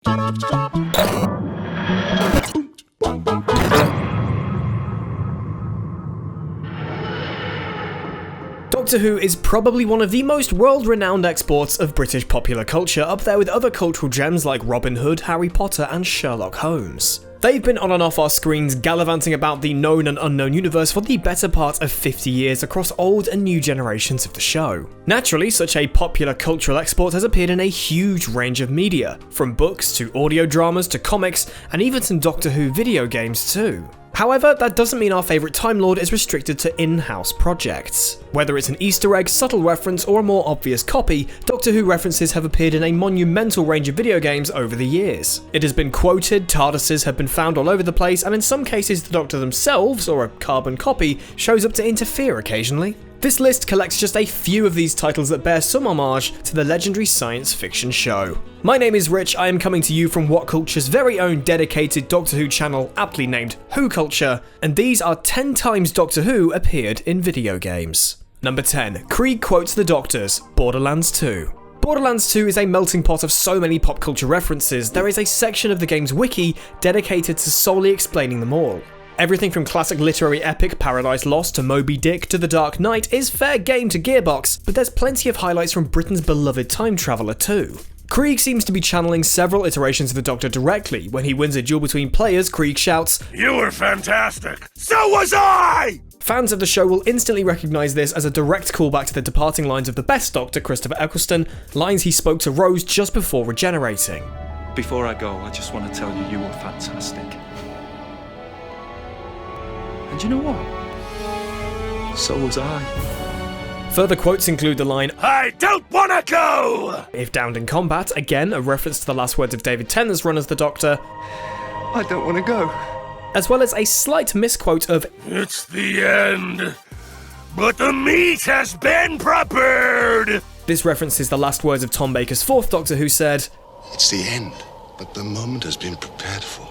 Doctor Who is probably one of the most world-renowned exports of British popular culture, up there with other cultural gems like Robin Hood, Harry Potter and Sherlock Holmes. They've been on and off our screens gallivanting about the known and unknown universe for the better part of 50 years across old and new generations of the show. Naturally, such a popular cultural export has appeared in a huge range of media, from books to audio dramas to comics, and even some Doctor Who video games too. However, that doesn't mean our favourite Time Lord is restricted to in-house projects. Whether it's an Easter egg, subtle reference, or a more obvious copy, Doctor Who references have appeared in a monumental range of video games over the years. It has been quoted, TARDISes have been found all over the place, and in some cases the Doctor themselves, or a carbon copy, shows up to interfere occasionally. This list collects just a few of these titles that bear some homage to the legendary science fiction show. My name is Rich, I am coming to you from WhatCulture's very own dedicated Doctor Who channel, aptly named WhoCulture, and these are 10 times Doctor Who appeared in video games. Number 10. KRIEG quotes the Doctors, Borderlands 2. Borderlands 2 is a melting pot of so many pop culture references, there is a section of the game's wiki dedicated to solely explaining them all. Everything from classic literary epic Paradise Lost to Moby Dick to The Dark Knight is fair game to Gearbox, but there's plenty of highlights from Britain's beloved time traveller too. KRIEG seems to be channeling several iterations of the Doctor directly. When he wins a duel between players, KRIEG shouts, "You were fantastic! So was I!" Fans of the show will instantly recognise this as a direct callback to the departing lines of the best Doctor, Christopher Eccleston, lines he spoke to Rose just before regenerating. "Before I go, I just want to tell you you were fantastic. And you know what? So was I." Further quotes include the line, "I don't wanna go!" if downed in combat, again a reference to the last words of David Tennant's run as the Doctor. "I don't wanna go." As well as a slight misquote of, "It's the end, but the meat has been prepared." This references the last words of Tom Baker's fourth Doctor, who said, "It's the end, but the moment has been prepared for."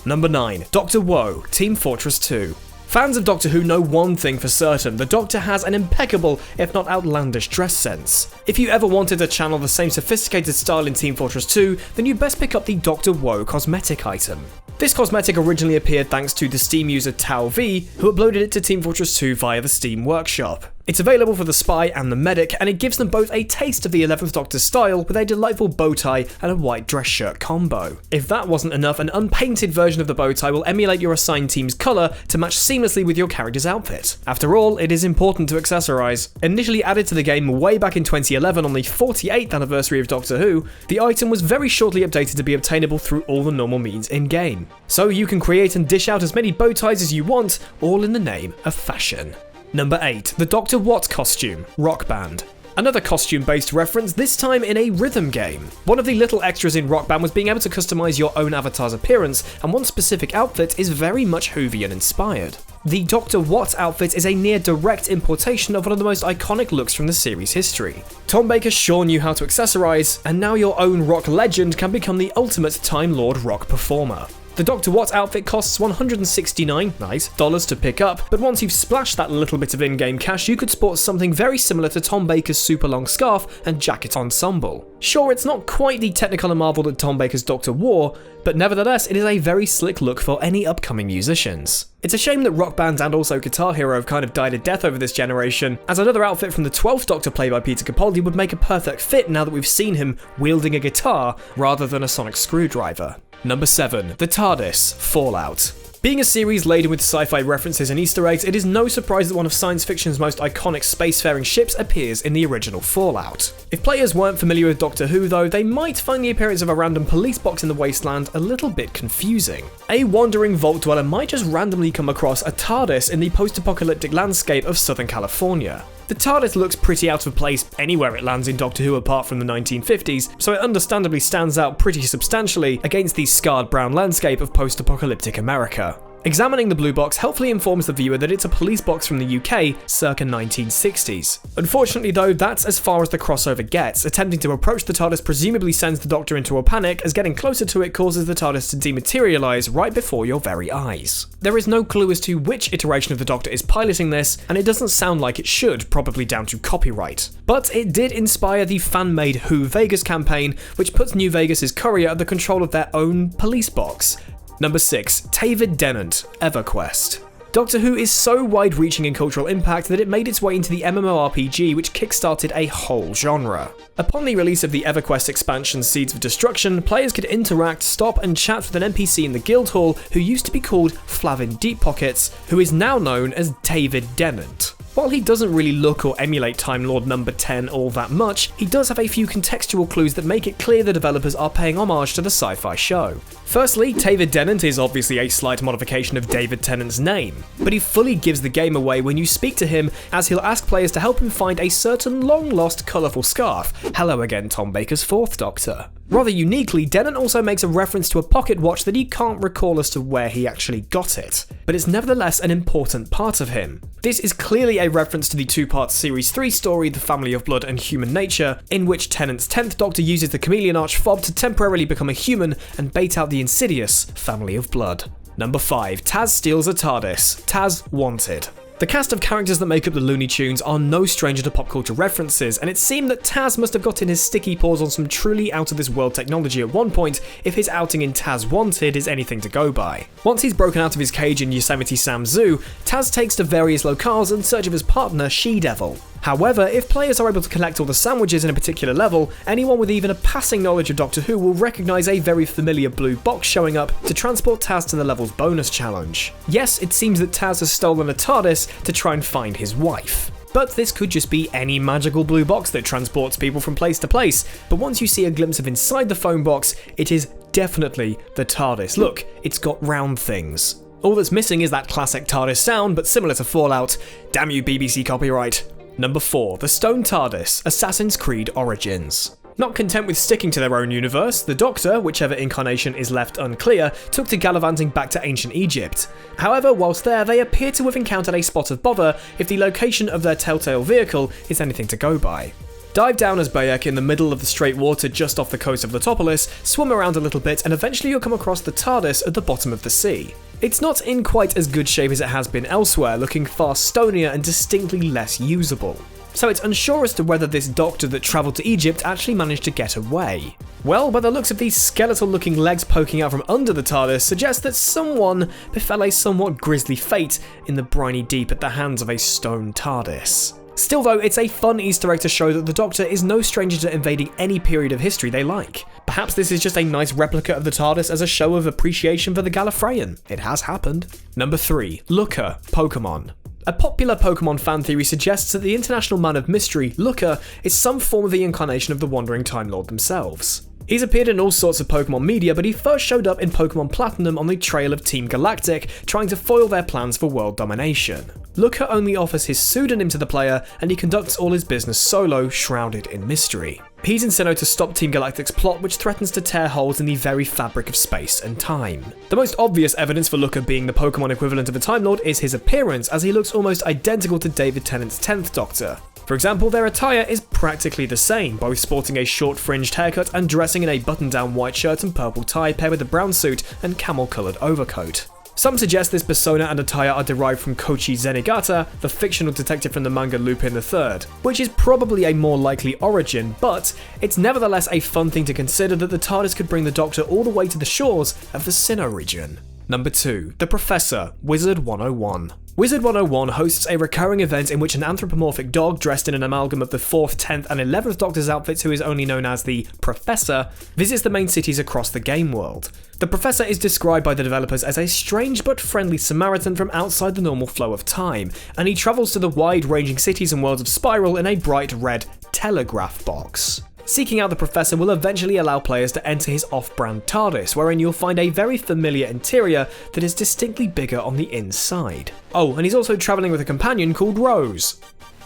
Number 9. Dr. Woe, Team Fortress 2. Fans of Doctor Who know one thing for certain, the Doctor has an impeccable, if not outlandish, dress sense. If you ever wanted to channel the same sophisticated style in Team Fortress 2, then you'd best pick up the Dr. Woe cosmetic item. This cosmetic originally appeared thanks to the Steam user TAVID, who uploaded it to Team Fortress 2 via the Steam Workshop. It's available for the Spy and the Medic, and it gives them both a taste of the 11th Doctor's style with a delightful bow tie and a white dress shirt combo. If that wasn't enough, an unpainted version of the bow tie will emulate your assigned team's colour to match seamlessly with your character's outfit. After all, it is important to accessorise. Initially added to the game way back in 2011 on the 48th anniversary of Doctor Who, the item was very shortly updated to be obtainable through all the normal means in-game. So you can create and dish out as many bow ties as you want, all in the name of fashion. Number 8. The Dr. What costume, Rock Band. Another costume-based reference, this time in a rhythm game. One of the little extras in Rock Band was being able to customise your own avatar's appearance, and one specific outfit is very much Whovian inspired. The Dr. What outfit is a near direct importation of one of the most iconic looks from the series' history. Tom Baker sure knew how to accessorise, and now your own rock legend can become the ultimate Time Lord rock performer. The Dr. What outfit costs $169 to pick up, but once you've splashed that little bit of in-game cash, you could sport something very similar to Tom Baker's super long scarf and jacket ensemble. Sure, it's not quite the Technicolor marvel that Tom Baker's Doctor wore, but nevertheless, it is a very slick look for any upcoming musicians. It's a shame that Rock Band and also Guitar Hero have kind of died a death over this generation, as another outfit from the 12th Doctor played by Peter Capaldi would make a perfect fit now that we've seen him wielding a guitar rather than a sonic screwdriver. Number 7. The TARDIS, Fallout. Being a series laden with sci-fi references and Easter eggs, it is no surprise that one of science fiction's most iconic spacefaring ships appears in the original Fallout. If players weren't familiar with Doctor Who though, they might find the appearance of a random police box in the wasteland a little bit confusing. A wandering vault dweller might just randomly come across a TARDIS in the post-apocalyptic landscape of Southern California. The TARDIS looks pretty out of place anywhere it lands in Doctor Who apart from the 1950s, so it understandably stands out pretty substantially against the scarred brown landscape of post-apocalyptic America. Examining the blue box helpfully informs the viewer that it's a police box from the UK circa 1960s. Unfortunately though, that's as far as the crossover gets. Attempting to approach the TARDIS presumably sends the Doctor into a panic, as getting closer to it causes the TARDIS to dematerialise right before your very eyes. There is no clue as to which iteration of the Doctor is piloting this, and it doesn't sound like it should, probably down to copyright. But it did inspire the fan-made Who Vegas campaign, which puts New Vegas' courier at the control of their own police box. Number 6. TAVID DENNANT, EVERQUEST. Doctor Who is so wide-reaching in cultural impact that it made its way into the MMORPG, which kickstarted a whole genre. Upon the release of the EVERQUEST expansion Seeds of Destruction, players could interact, stop and chat with an NPC in the Guildhall who used to be called Flavin Deeppockets, who is now known as TAVID DENNANT. While he doesn't really look or emulate Time Lord Number 10 all that much, he does have a few contextual clues that make it clear the developers are paying homage to the sci-fi show. Firstly, TAVID DENNANT is obviously a slight modification of David Tennant's name, but he fully gives the game away when you speak to him, as he'll ask players to help him find a certain long-lost colourful scarf. Hello again, Tom Baker's fourth Doctor. Rather uniquely, Dennant also makes a reference to a pocket watch that he can't recall as to where he actually got it, but it's nevertheless an important part of him. This is clearly a reference to the two-part Series 3 story, The Family of Blood and Human Nature, in which Tennant's 10th Doctor uses the chameleon arch fob to temporarily become a human and bait out the insidious Family of Blood. Number 5. Taz steals a TARDIS. Taz wanted. The cast of characters that make up the Looney Tunes are no stranger to pop culture references, and it seemed that Taz must have gotten his sticky paws on some truly out-of-this-world technology at one point if his outing in Taz Wanted is anything to go by. Once he's broken out of his cage in Yosemite Sam Zoo, Taz takes to various locales in search of his partner, She-Devil. However, if players are able to collect all the sandwiches in a particular level, anyone with even a passing knowledge of Doctor Who will recognise a very familiar blue box showing up to transport Taz to the level's bonus challenge. Yes, it seems that Taz has stolen a TARDIS to try and find his wife. But this could just be any magical blue box that transports people from place to place, but once you see a glimpse of inside the phone box, it is definitely the TARDIS. Look, it's got round things. All that's missing is that classic TARDIS sound, but similar to Fallout. Damn you, BBC copyright. Number 4. The Stone TARDIS, Assassin's Creed Origins. Not content with sticking to their own universe, the Doctor, whichever incarnation is left unclear, took to gallivanting back to ancient Egypt. However, whilst there, they appear to have encountered a spot of bother if the location of their telltale vehicle is anything to go by. Dive down as B.O.X.E. in the middle of the straight water just off the coast of Letopolis, swim around a little bit, and eventually you'll come across the TARDIS at the bottom of the sea. It's not in quite as good shape as it has been elsewhere, looking far stonier and distinctly less usable. So it's unsure as to whether this Doctor that travelled to Egypt actually managed to get away. Well, by the looks of these skeletal looking legs poking out from under the TARDIS suggests that someone befell a somewhat grisly fate in the briny deep at the hands of a stone TARDIS. Still though, it's a fun Easter egg to show that the Doctor is no stranger to invading any period of history they like. Perhaps this is just a nice replica of the TARDIS as a show of appreciation for the Gallifreyan. It has happened. Number 3. Looker, Pokémon. A popular Pokémon fan theory suggests that the international man of mystery, Looker, is some form of the incarnation of the Wandering Time Lord themselves. He's appeared in all sorts of Pokémon media, but he first showed up in Pokémon Platinum on the trail of Team Galactic, trying to foil their plans for world domination. Looker only offers his pseudonym to the player, and he conducts all his business solo, shrouded in mystery. He's in Sinnoh to stop Team Galactic's plot, which threatens to tear holes in the very fabric of space and time. The most obvious evidence for Looker being the Pokémon equivalent of a Time Lord is his appearance, as he looks almost identical to David Tennant's 10th Doctor. For example, their attire is practically the same, both sporting a short fringed haircut and dressing in a button-down white shirt and purple tie paired with a brown suit and camel-coloured overcoat. Some suggest this persona and attire are derived from Koichi Zenigata, the fictional detective from the manga Lupin III, which is probably a more likely origin, but it's nevertheless a fun thing to consider that the TARDIS could bring the Doctor all the way to the shores of the Sinnoh region. Number 2. The Professor, Wizard 101. Wizard 101 hosts a recurring event in which an anthropomorphic dog dressed in an amalgam of the 4th, 10th and 11th Doctor's outfits, who is only known as the Professor, visits the main cities across the game world. The Professor is described by the developers as a strange but friendly Samaritan from outside the normal flow of time, and he travels to the wide-ranging cities and worlds of Spiral in a bright red telegraph box. Seeking out the Professor will eventually allow players to enter his off-brand TARDIS, wherein you'll find a very familiar interior that is distinctly bigger on the inside. Oh, and he's also travelling with a companion called Rose.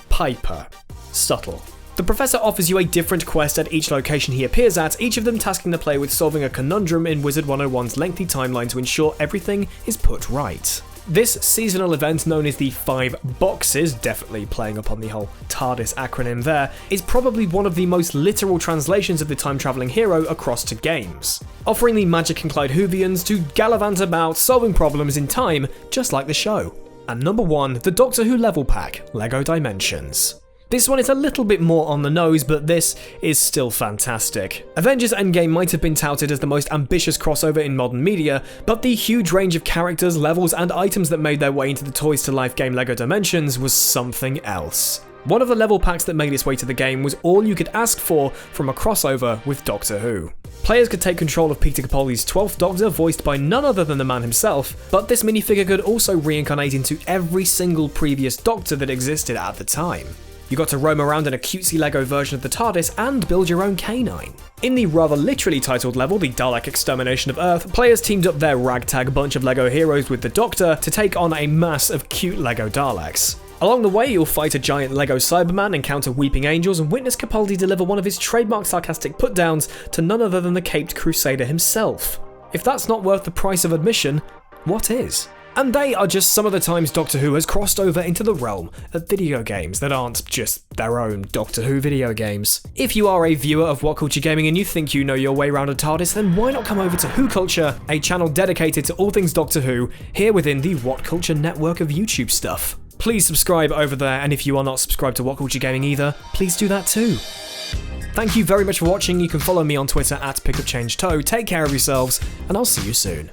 Piper. Subtle. The Professor offers you a different quest at each location he appears at, each of them tasking the player with solving a conundrum in Wizard 101's lengthy timeline to ensure everything is put right. This seasonal event, known as the 5 Boxes, definitely playing upon the whole TARDIS acronym there, is probably one of the most literal translations of the time-travelling hero across to games, offering the magic and Clyde Whovians to gallivant about solving problems in time, just like the show. And number 1, the Doctor Who level pack, LEGO Dimensions. This one is a little bit more on the nose, but this is still fantastic. Avengers Endgame might have been touted as the most ambitious crossover in modern media, but the huge range of characters, levels, and items that made their way into the Toys to Life game LEGO Dimensions was something else. One of the level packs that made its way to the game was all you could ask for from a crossover with Doctor Who. Players could take control of Peter Capaldi's 12th Doctor, voiced by none other than the man himself, but this minifigure could also reincarnate into every single previous Doctor that existed at the time. You got to roam around in a cutesy LEGO version of the TARDIS and build your own canine. In the rather literally titled level, the Dalek Extermination of Earth, players teamed up their ragtag bunch of LEGO heroes with the Doctor to take on a mass of cute LEGO Daleks. Along the way, you'll fight a giant LEGO Cyberman, encounter weeping angels, and witness Capaldi deliver one of his trademark sarcastic put-downs to none other than the Caped Crusader himself. If that's not worth the price of admission, what is? And they are just some of the times Doctor Who has crossed over into the realm of video games that aren't just their own Doctor Who video games. If you are a viewer of WhatCulture Gaming and you think you know your way around a TARDIS, then why not come over to Who Culture, a channel dedicated to all things Doctor Who, here within the WhatCulture network of YouTube stuff. Please subscribe over there, and if you are not subscribed to WhatCulture Gaming either, please do that too. Thank you very much for watching. You can follow me on Twitter at PickupChangeToe. Take care of yourselves, and I'll see you soon.